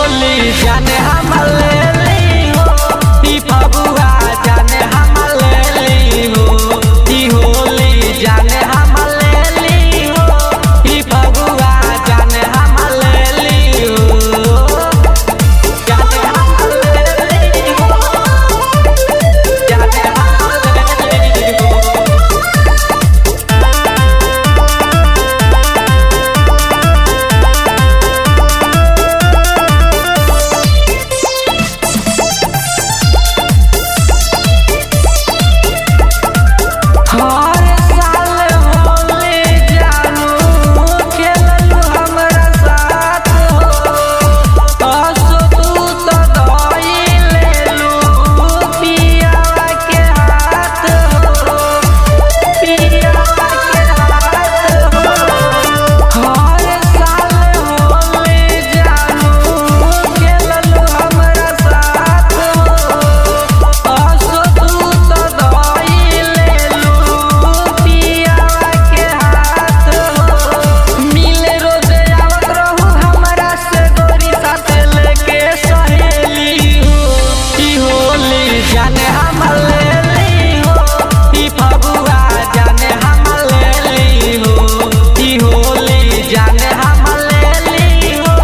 होली जाने हम लेली हो, ई फगुआ जाने हम लेली हो, ई होली जाने हम लेली हो, ई फगुआ जाने हम लेली हो, जाने हम लेली हो, जाने हम लेली हो। जाने हम लेली हो, ई फगुआ जाने हम लेली हो, ई होली जाने हम लेली हो,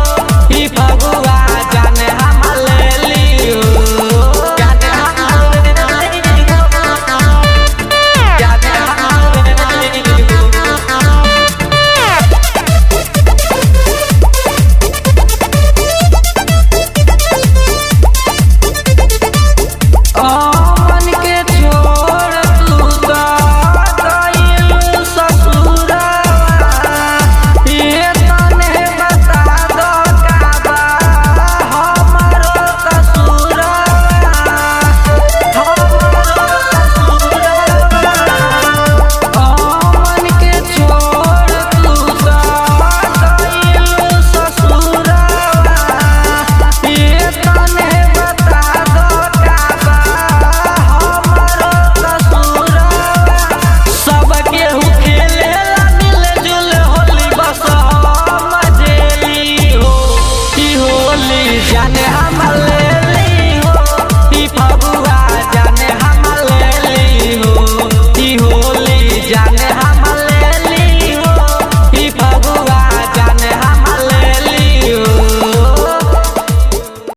ई फगुआ जाने हम लेली हो, जाने हम लेली हो, जाने हम लेली हो। मन के छोड़ तू तो गइल ससुरवा, ये तने बता दो का बा हमरो कसूरवा, मन के छोड़ तू तो गइल ससुरवा, ये तने बता दो का बा हमरो कसूरवा। सब केहू खेलेला मिल-जुल होली, बस हम जेली हो, ई होली जाने